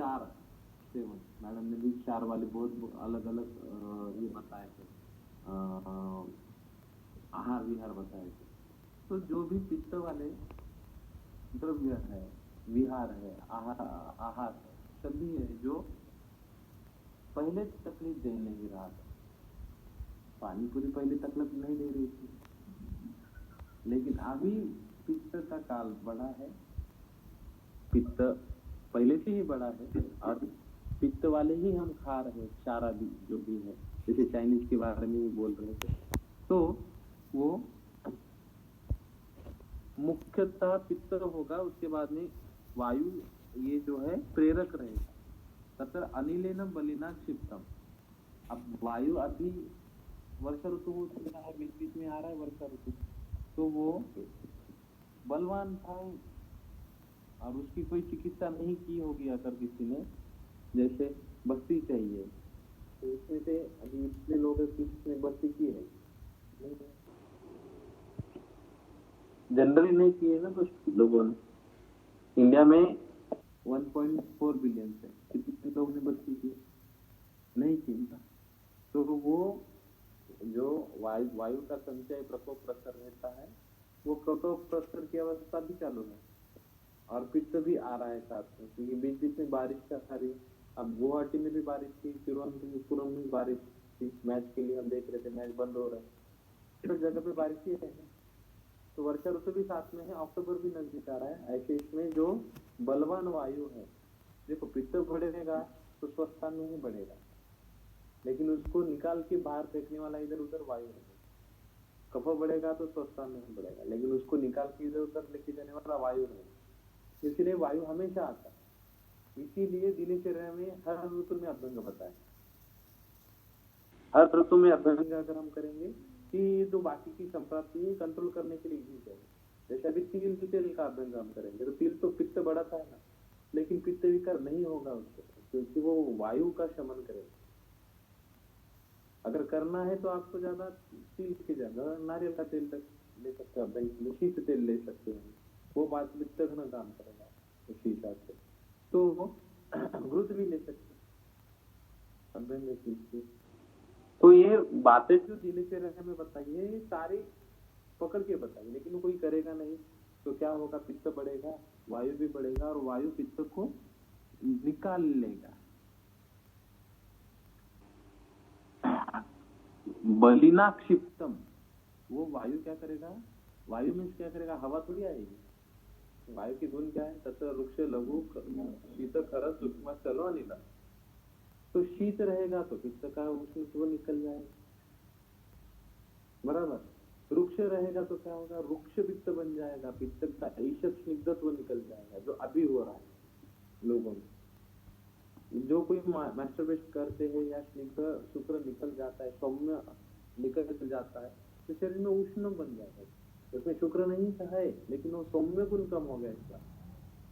क्षार seven, madam ने भी क्षार वाले बहुत अलग अलग ये बताए थे, आहार विहार बताए थे। तो जो भी पित्त वाले द्रव्य है, विहार है, आहार है, सभी है जो पहले तकलीफ दे नहीं रहा था। पानी पूरी पहले तकलीफ नहीं दे रही थी, लेकिन अभी पित्त का काल बढ़ा है, पित्त पहले से ही बढ़ा है और पित्त वाले ही हम खा रहे हैं, चारा भी जो भी है, जैसे चाइनीज के बारे में भी बोल रहे थे। तो वो मुख्यतः पित्त होगा, उसके बाद में वायु ये जो है प्रेरक रहेगा। तत्र अनिलेन बलिना क्षिप्तम। अब वायु अभी वर्षा ऋतु हो चुका है, बीच बीच में आ रहा है वर्षा ऋतु, तो वो बलवान था और उसकी कोई चिकित्सा नहीं की होगी अगर किसी ने, जैसे बस्ती चाहिए तो इसमें से अभी इतने लोग किसने बस्ती की है, जनरली नहीं की है ना कुछ लोगों ने। इंडिया में 1.4 बिलियन है, कितने लोग ने बस्ती की, नहीं की ना। तो वो जो वायु का संचय प्रकोप प्रसर रहता है, वो प्रकोप प्रसर की अवस्था भी चालू है और पित्त भी आ रहा है साथ में, क्योंकि बीच बीच में बारिश का सारी, अब गुवाहाटी में भी बारिश थी, तिरुवनंतपुरम में बारिश थी, मैच के लिए हम देख रहे थे, मैच बंद हो रहा है, तो जगह पे बारिश ही है। तो वर्षा ऋतु भी साथ में है, अक्टूबर भी नजदीक आ रहा है। ऐसे इसमें जो बलवान वायु है, देखो पित्त बढ़ेगा तो स्वस्थान में ही बढ़ेगा, लेकिन उसको निकाल के बाहर फेंकने वाला इधर उधर वायु है। कफ बढ़ेगा तो स्वस्थान में ही बढ़ेगा, लेकिन उसको निकाल के इधर उधर लेके जाने वाला वायु है। इसलिए वायु हमेशा आता है। इसीलिए दिनचर्या में हर ऋतु में अभ्यंग बताए, हर ऋतु में अभ्यंग अगर हम करेंगे कि तो बाकी की संप्राप्ति कंट्रोल करने के लिए इजी है। जैसे अभी तेल का अभ्यंग हम करेंगे तो तिल तो पित्त बढ़ाता है ना, लेकिन पित्त विकार नहीं होगा उसको, क्योंकि वो वायु का शमन करेगा। अगर करना है तो आपको ज्यादा तिल की जगह नारियल का तेल तक ले सकते हैं, अभ्यंग शीत तेल ले सकते हैं, वो बात पित्त घना काम करेगा उसी हिसाब से। तो घृत भी ले सकते हैं अभ्यंग की। तो ये बातें जो दिनचर्या में बताइए, ये सारी पकड़ के बताइए, लेकिन कोई करेगा नहीं तो क्या होगा, पित्त बढ़ेगा, वायु भी बढ़ेगा और वायु पित्त को निकाल लेगा। बलिना क्षिप्तम, वो वायु क्या करेगा, वायु में क्या करेगा, हवा थोड़ी आएगी। वायु की गुण क्या है, तत्र वृक्ष लघु शीत खर सूक्ष्म चलो अनिला। तो शीत रहेगा तो पित्त का उष्ण वो निकल जाएगा, बराबर। वृक्ष रहेगा तो क्या होगा, वृक्ष पित्त बन जाएगा, पित्त का ईशत स्निग्धत्व निकल जाएगा, जो अभी हो रहा है लोगों में। जो कोई मास्टरबेट करते हैं या स्निग्ध शुक्र निकल जाता है, सौम्य निकल जाता है, तो शरीर में उष्ण बन जाएगा। उसमें शुक्र नहीं है, लेकिन वो सौम्य गुण कम हो गया इसका,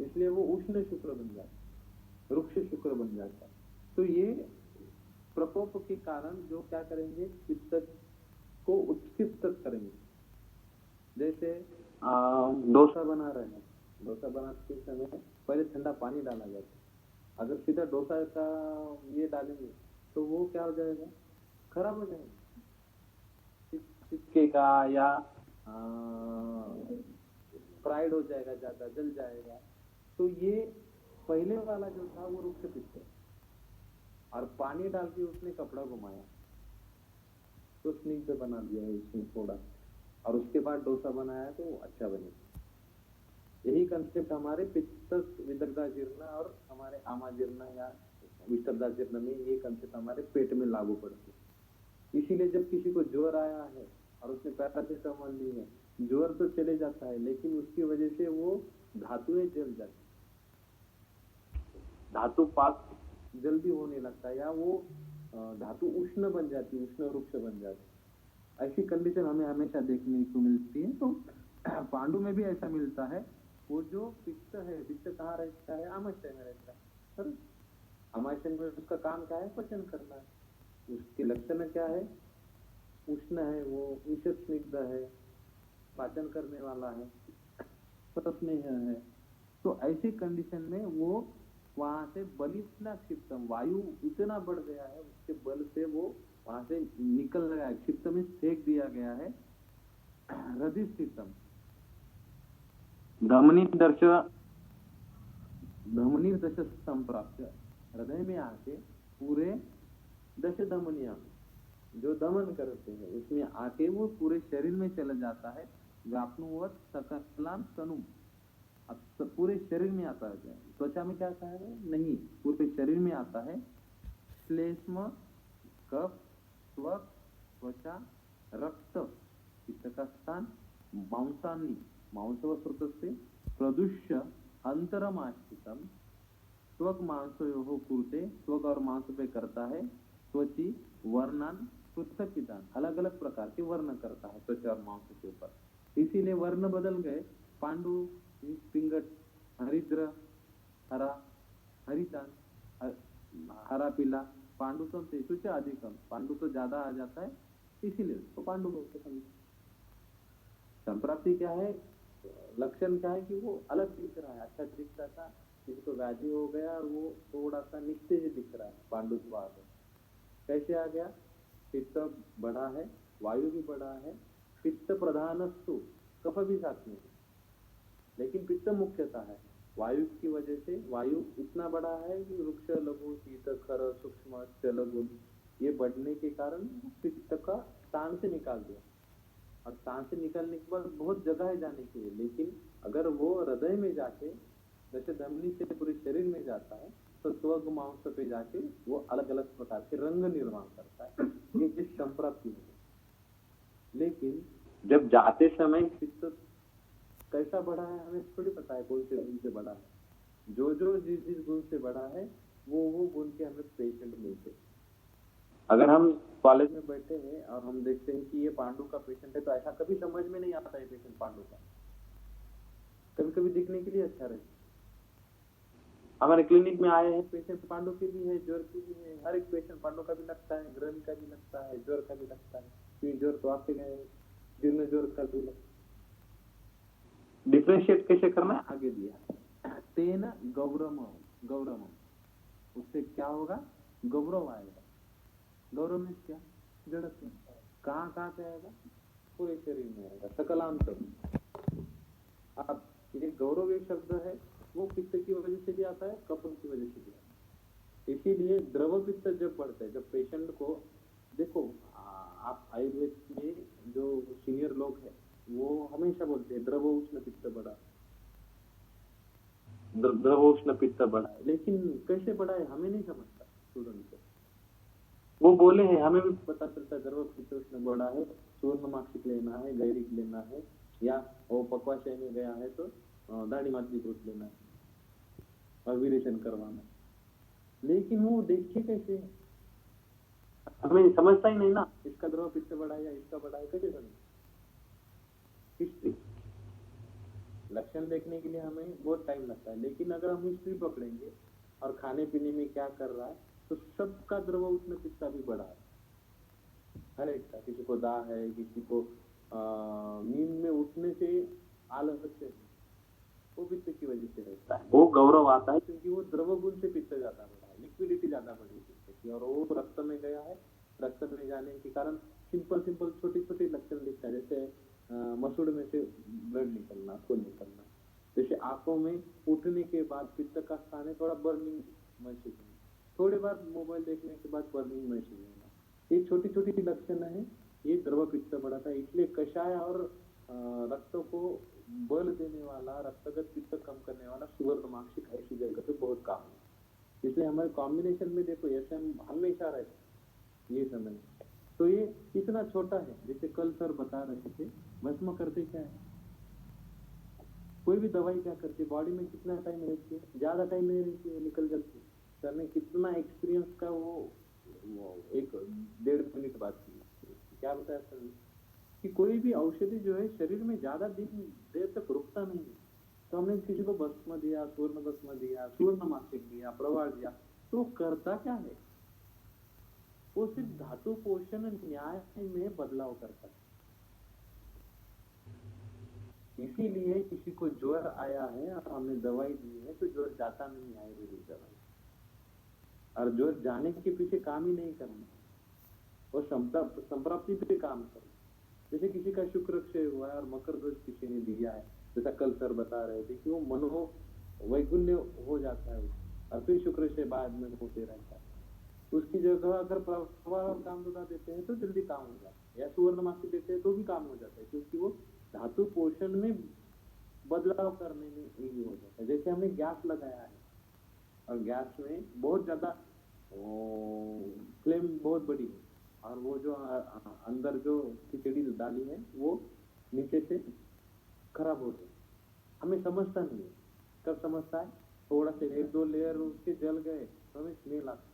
इसलिए वो उष्ण शुक्र बन जाता है, वृक्ष शुक्र बन जाता है। तो ये प्रकोप के कारण जो क्या करेंगे, पित्त को उत्क्षिप्त करेंगे। जैसे डोसा बना रहे हैं, डोसा बनाते समय पहले ठंडा पानी डाला जाता है, अगर सीधा डोसा का ये डालेंगे तो वो क्या हो जाएगा, खराब हो जाएगा, चिपकेगा या फ्राइड हो जाएगा, ज्यादा जल जाएगा। तो ये पहले वाला जो था वो वृक्ष पित्त है, और पानी डाल के उसने कपड़ा घुमाया तो स्निग्ध बना दिया है इसमें थोड़ा, और उसके बाद डोसा बनाया तो अच्छा बनेगा। यही कंसेप्ट हमारे पित्त विदग्धा जीर्ण और हमारे आमा जीर्ण या विस्तृता जीर्ण में ये कंसेप्ट हमारे पेट में लागू पड़ती है। इसीलिए जब किसी को ज्वर आया है और उसने पैरासिटामोल ली है, ज्वर तो चले जाता है, लेकिन उसकी वजह से वो धातुएं जल जाती, धातु पाक जल्दी होने लगता है, या वो धातु उष्ण बन जाती है, उष्ण वृक्ष बन जाती है। ऐसी कंडीशन हमें हमेशा देखने को मिलती है। तो पांडु में भी ऐसा मिलता है। वो जो पित्त है, पित्त कहाँ रहता है, आमाशय में रहता है। आमाशय में उसका काम क्या है, पचन करना है। उसके लक्षण क्या है, उष्ण है, वो ईशत स्निग्ध है, पाचन करने वाला है, स्नेह है। तो ऐसी कंडीशन में वो वहां से बलिष्ठा क्षिप्तम, वायु इतना बढ़ गया है, उसके बल से वो वहां से निकल गया है, क्षिप्त में फेंक दिया गया है। हृदय स्थितम, धमनी दर्श, धमनी दश संप्राप्त, हृदय में आके पूरे दश धमनियां जो दमन करते हैं उसमें आके वो पूरे शरीर में चला जाता है। व्याप्नुवत सकलाम तनुम, अब पूरे शरीर में आता है। त्वचा में क्या आता है? नहीं, पूरे शरीर में आता है। श्लेष्म, कफ, त्वक, त्वचा, रक्त, पित्त का स्थान, मांसानी, मांस व स्रोत से प्रदुष्य अंतरमाश्रितम, त्वक मांसयोः कुरुते, त्वक और मांस पे करता है। त्वची वर्णान पृथक विधान, अलग अलग प्रकार के वर्ण करता है त्वचा और मांस के ऊपर, इसीलिए वर्ण बदल गए। पांडु पिंगट, हरिद्र हरा, हरितान हरा पीला, पांडु तो त्वचा अधिकम, पांडु तो ज्यादा आ जाता है इसीलिए उसको पांडु बोलते हैं। संप्राप्ति क्या है? लक्षण क्या है कि वो अलग दिख रहा है, अच्छा दिखता था, किसी को व्याधि हो गया और वो थोड़ा सा नीचे से दिख रहा है, पांडु स्वाद है। कैसे आ गया? पित्त बढ़ा है, वायु भी बढ़ा है, पित्त प्रधानस्तु, कफ भी साथ में, लेकिन पित्त मुख्यता है। वायु की वजह से वायु इतना बड़ा है कि वृक्ष, लघु, शीत, खर, सूक्ष्म, लघु, ये बढ़ने के कारण पित्त का स्थान से निकाल दिया। और स्थान से निकलने के बाद बहुत जगह है जाने के लिए, लेकिन अगर वो हृदय में जाके जैसे धमनी से पूरे शरीर में जाता है तो त्वग मांस पे जाके वो अलग अलग प्रकार के रंग निर्माण करता है। ये जिस संप्राप्ति है, लेकिन जब जाते समय पित्त कैसा बढ़ा है हमें थोड़ी पता है, कौन से गुण से बढ़ा है। जो जो जिस गुण से बढ़ा है वो गुण के हमें पेशेंट मिलते। अगर हम कॉलेज में बैठे हैं और हम देखते हैं कि ये पांडु का पेशेंट है, तो ऐसा कभी समझ में नहीं आता है पेशेंट पांडु का, कभी कभी दिखने के लिए अच्छा रहे। हमारे क्लिनिक में आए हैं पेशेंट, पांडु की भी है, ज्वर की भी है, हर एक पेशेंट पांडु का भी लगता है, ग्रहण का भी लगता है, ज्वर का भी लगता है, क्योंकि ज्वर तो आपके गए, दिन ज्वर का भी लगता है। डिफ्रेंशिएट कैसे करना है आगे दिया। तेन गौरम, गौरम, उससे क्या होगा? गौरव आएगा। गौरव में क्या? जड़त्व। कहाँ कहाँ से आएगा? पूरे शरीर में आएगा, सकलांतर। अब ये गौरव एक शब्द है, वो पित्त की वजह से भी आता है, कफ की वजह से भी आता है। इसीलिए द्रव पित्त जब बढ़ता है, जब पेशेंट को देखो, आप आयुर्वेद में जो सीनियर लोग हैं वो हमेशा बोलते हैं द्रव उष्ण पित्त बढ़ा, द्रव उष्ण पित्त बढ़ा है, लेकिन कैसे बढ़ा है हमें नहीं समझता स्टूडेंट को। वो बोले हैं, हमें भी पता चलता है द्रव पित्त उष्ण बढ़ा है, सूर्णमाक्षिक लेना है, गैरिक लेना है, या वो पक्वाशय में गया है तो दाढ़ी मातली दूध लेना है और विरेचन करवाना है, लेकिन वो देखे कैसे? हमें समझता ही नहीं ना, इसका द्रव पित्त बढ़ा या इसका बढ़ा है, कैसे समझ? हिस्ट्री, लक्षण देखने के लिए हमें बहुत टाइम लगता है, लेकिन अगर हम हिस्ट्री पकड़ेंगे और खाने पीने में क्या कर रहा है तो सबका द्रव उष्ण पित्त भी बढ़ा है, हर एक का। किसी को दाह है, किसी को नींद में उठने से आलस है, वो पित्त की वजह से रहता है। वो गौरव आता है क्योंकि वो द्रव गुण से पित्त ज्यादा बढ़ा है, लिक्विडिटी ज्यादा बढ़ी पित्त की, और वो रक्त में गया है। रक्त में जाने के कारण सिंपल सिंपल छोटे छोटे लक्षण दिखता है, जैसे मसूड़ में से ब्लड निकलना, खून निकलना, जैसे आंखों में उठने के बाद पित्त का स्थान है, थोड़ा बर्निंग महसूस होना, थोड़ी बार मोबाइल देखने के बाद बर्निंग महसूस होना, ये छोटी छोटी लक्षण है, ये द्रव पित्त बढ़ाता है। इसलिए कषाय और रक्त को बल देने वाला, रक्तगत पित्त कम करने वाला सुवर्णमाक्षिक ऐसी जगह पे बहुत काम है। इसलिए हमारे कॉम्बिनेशन में देखो ऐसे हम हमेशा रहते ये समय। तो ये इतना छोटा है, जैसे कल सर बता रहे थे, भस्म करते क्या है, कोई भी दवाई क्या करती है, बॉडी में कितना टाइम रहती है? ज्यादा टाइम नहीं रहती है, निकल जाती है। सर ने कितना एक्सपीरियंस का वो 1.5 मिनट बात की, क्या बताया सर ने कि कोई भी औषधि जो है शरीर में ज्यादा देर तक रुकता नहीं है। तो हमने किसी को भस्म दिया, स्वर्ण भस्म दिया, सुवर्णमाक्षिक दिया, प्रवाल दिया, तो करता क्या है? वो सिर्फ धातु पोषण न्याय में बदलाव करता है। इसीलिए किसी को ज्वर आया है और हमने दवाई दी है तो ज्वर जाता नहीं है आयुर्वेदिक दवाई, और ज्वर जाने के पीछे काम ही नहीं करना, वो संप्राप्ति पे काम करना। जैसे किसी का शुक्र क्षय हुआ है और मकर दोष किसी ने दिया है, जैसा कल सर बता रहे थे कि वो मनो वैगुण्य हो जाता है और फिर शुक्र क्षय बाद में होते रहता है, उसकी जगह अगर प्रवाह और कामदा देते हैं तो जल्दी काम हो जाता है, या सुवर्णमासी देते हैं तो भी काम हो जाता है, क्योंकि वो धातु पोषण में बदलाव करने में यही हो जाता है। जैसे हमने गैस लगाया है और गैस में बहुत ज्यादा फ्लेम बहुत बड़ी है और वो जो अंदर जो खिचड़ी डाली है वो नीचे से खराब हो गई, हमें समझता नहीं है। कब समझता है? थोड़ा से 1-2 लेयर उसके जल गए तो हमें स्मेल आता,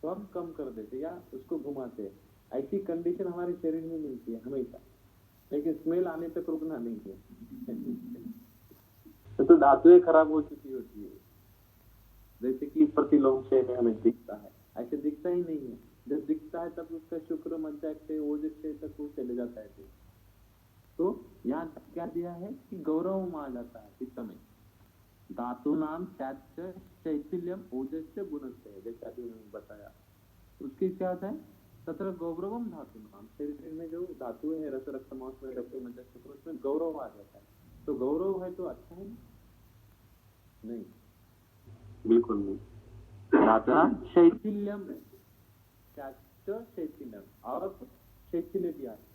तो हम कम कर देते या उसको घुमाते हैं। ऐसी कंडीशन हमारे शरीर में मिलती है हमेशा, लेकिन स्मेल आने तक रुकना नहीं है। तो धातुएं खराब हो चुकी होती है, जैसे कि प्रतिलोम से हमें दिखता है, ऐसे दिखता ही नहीं है। जब दिखता है तब उसका शुक्र मज्जा से ओज से तक वो चले जाता है। तो यहाँ क्या दिया है कि गौरव मा जाता है चित्त में, धातु नाम शैथिल्यम ओजस्य गुणस्य, जैसा अभी मैंने बताया। उसके क्या होता है? तत्र गौरवम धातु नाम, शरीर में जो धातु है रस रक्त मांस में रक्त मज्जा शुक्र, उसमें गौरव आ जाता है। तो गौरव है तो अच्छा है नहीं, बिल्कुल नहीं। धातुना शैथिल्यम, शैथिल्यम और शैथिल्य भी आता है।